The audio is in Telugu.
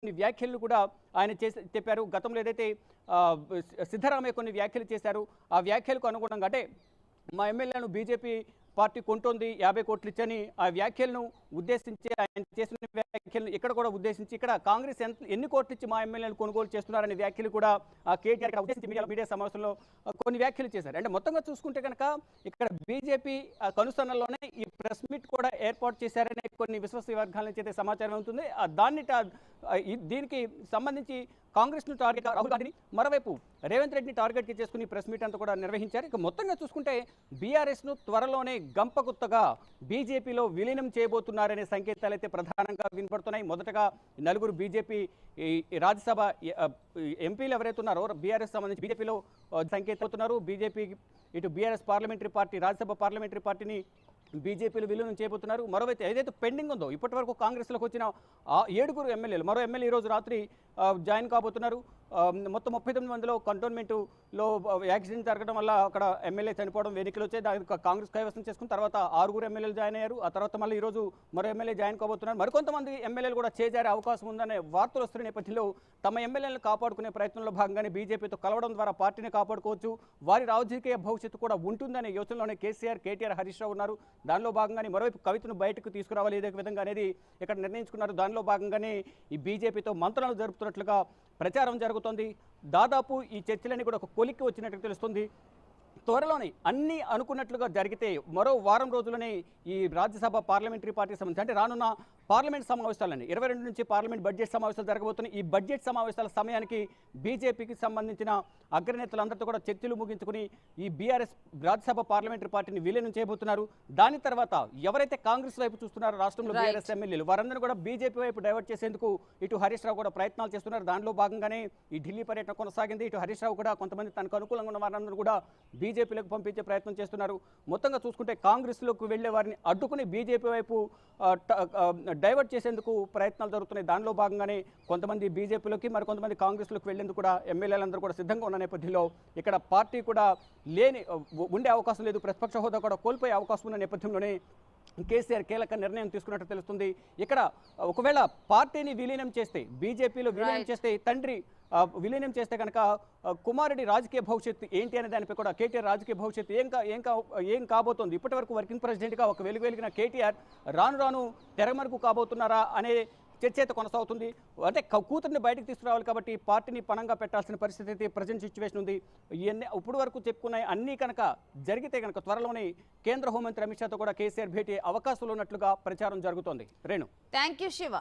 కొన్ని వ్యాఖ్యలను కూడా ఆయన చెప్పారు. గతంలో ఏదైతే సిద్ధరామయ్య కొన్ని వ్యాఖ్యలు చేశారు, ఆ వ్యాఖ్యలకు అనుగుణంగా అంటే మా ఎమ్మెల్యేలను బీజేపీ పార్టీ కొంటోంది 50 కోట్లు ఇచ్చని ఆ వ్యాఖ్యలను ఉద్దేశించి ఆయన చేసిన వ్యాఖ్యలను ఇక్కడ కూడా ఉద్దేశించి ఇక్కడ కాంగ్రెస్ ఎన్ని కోట్లు ఇచ్చి మా ఎమ్మెల్యేలు కొనుగోలు చేస్తున్నారనే వ్యాఖ్యలు కూడా కేటీఆర్ ఉద్దేశించి మీడియా సమావేశంలో కొన్ని వ్యాఖ్యలు చేశారు. అంటే మొత్తంగా చూసుకుంటే కనుక ఇక్కడ బీజేపీ కనుసన్నల్లోనే ఈ ప్రెస్ మీట్ కూడా ఏర్పాటు చేశారనే కొన్ని విశ్వసనీయ వర్గాల నుంచి అయితే సమాచారం ఉంటుంది. దీనికి సంబంధించి కాంగ్రెస్ను టార్గెట్ రాహుల్ గాంధీని, మరోవైపు రేవంత్ రెడ్డిని టార్గెట్కి చేసుకుని ప్రెస్ మీట్ అంతా కూడా నిర్వహించారు. ఇక మొత్తంగా చూసుకుంటే బీఆర్ఎస్ను త్వరలోనే గంపగుత్తగా బీజేపీలో విలీనం చేయబోతున్నారనే సంకేతాలు అయితే ప్రధానంగా వినపడుతున్నాయి. మొదటగా నలుగురు బీజేపీ రాజ్యసభ ఎంపీలు ఎవరైతే ఉన్నారో బీఆర్ఎస్ సంబంధించి బీజేపీలో సంకేతాలు బీజేపీ ఇటు BRS parliamentary party Rajya Sabha parliamentary పార్టీని బీజేపీలు విలీనం చేయబోతున్నారు. మరోవైపు ఏదైతే పెండింగ్ ఉందో ఇప్పటి వరకు కాంగ్రెస్లోకి వచ్చిన 7 ఎమ్మెల్యేలు మరో ఎమ్మెల్యే ఈరోజు రాత్రి జాయిన్ కాబోతున్నారు. మొత్తం 39 మందిలో కంటోన్మెంట్లో యాక్సిడెంట్ జరగడం వల్ల అక్కడ ఎమ్మెల్యే చనిపోవడం వేదికలు వచ్చాయి. దానికి కాంగ్రెస్ కైవసం చేసుకున్న తర్వాత 6 ఎమ్మెల్యేలు జాయిన్ అయ్యారు. ఆ తర్వాత మళ్ళీ ఈరోజు మరో ఎమ్మెల్యే జాయిన్ కాబోతున్నారు. మరికొంతమంది ఎమ్మెల్యేలు కూడా చేజారే అవకాశం ఉందనే వార్తలు వస్తున్న నేపథ్యంలో తమ ఎమ్మెల్యేలను కాపాడుకునే ప్రయత్నంలో భాగంగానే బీజేపీతో కలవడం ద్వారా పార్టీని కాపాడుకోవచ్చు, వారి రాజకీయ భవిష్యత్తు కూడా ఉంటుందనే యోచనలోనే కేటీఆర్ హరీష్ రావు ఉన్నారు. దానిలో భాగంగానే మరోవైపు కవితను బయటకు తీసుకురావాలి ఏదో విధంగా అనేది ఇక్కడ నిర్ణయించుకున్నారు. దానిలో భాగంగానే ఈ బీజేపీతో మంత్రాలు జరుపుతున్నట్లుగా ప్రచారం జరుగుతోంది. దాదాపు ఈ చర్చలన్నీ కూడా ఒక కొలిక్కి వచ్చినట్టు తెలుస్తుంది. త్వరలోనే అన్నీ అనుకున్నట్లుగా జరిగితే మరో వారం రోజుల్లోనే ఈ రాజ్యసభ పార్లమెంటరీ పార్టీకి సంబంధించి అంటే రానున్న పార్లమెంట్ సమావేశాలని 22 నుంచి పార్లమెంట్ బడ్జెట్ సమావేశాలు జరగబోతున్నాయి. ఈ బడ్జెట్ సమావేశాల సమయానికి బీజేపీకి సంబంధించిన అగ్రనేతలందరితో కూడా చర్చలు ముగించుకుని ఈ బీఆర్ఎస్ రాజ్యసభ పార్లమెంటరీ పార్టీని విలీనం చేయబోతున్నారు. దాని తర్వాత ఎవరైతే కాంగ్రెస్ వైపు చూస్తున్నారో రాష్ట్రంలో బీఆర్ఎస్ ఎమ్మెల్యేలు వారందరూ కూడా బీజేపీ వైపు డైవర్ట్ చేసేందుకు ఇటు హరీష్ రావు కూడా ప్రయత్నాలు చేస్తున్నారు. దానిలో భాగంగానే ఈ ఢిల్లీ పర్యటన కొనసాగింది. ఇటు హరీష్ రావు కూడా కొంతమంది తనకు అనుకూలంగా ఉన్న వారందరూ కూడా బీజేపీలోకి పంపించే ప్రయత్నం చేస్తున్నారు. మొత్తంగా చూసుకుంటే కాంగ్రెస్లోకి వెళ్లే వారిని అడ్డుకుని బీజేపీ వైపు డైవర్ట్ చేసేందుకు ప్రయత్నాలు జరుగుతున్నాయి. దానిలో భాగంగానే కొంతమంది బీజేపీలోకి మరికొంతమంది కాంగ్రెస్లోకి వెళ్లేందుకు కూడా ఎమ్మెల్యేలందరూ కూడా సిద్ధంగా ఉన్న నేపథ్యంలో ఇక్కడ పార్టీ కూడా ఉండే అవకాశం లేదు, ప్రతిపక్ష హోదా కూడా కోల్పోయే అవకాశం ఉన్న నేపథ్యంలోనే కేసీఆర్ కీలక నిర్ణయం తీసుకున్నట్టు తెలుస్తుంది. ఇక్కడ ఒకవేళ పార్టీని విలీనం చేస్తే బీజేపీలో విలీనం చేస్తే తండ్రి విలీనం చేస్తే కనుక కుమారుడి రాజకీయ భవిష్యత్తు ఏంటి అనే దానిపై కూడా కేటీఆర్ రాజకీయ భవిష్యత్తు ఏం కాబోతోంది. ఇప్పటి వరకు వర్కింగ్ ప్రెసిడెంట్గా ఒక వెలిగిన కేటీఆర్ రాను తెరమరుగు కాబోతున్నారా అనే చర్చ అయితే కొనసాగుతుంది. అంటే కూతురిని బయటకు తీసుకురావాలి కాబట్టి పార్టీని పణంగా పెట్టాల్సిన పరిస్థితి అయితే ప్రజెంట్ సిచ్యువేషన్ ఉంది. ఇప్పుడు వరకు చెప్పుకున్న అన్నీ కనుక జరిగితే కనుక త్వరలోనే కేంద్ర హోంమంత్రి అమిత్ షాతో కూడా కేసీఆర్ భేటీ అవకాశాలు ఉన్నట్లుగా ప్రచారం జరుగుతోంది. Renu, thank you Shiva.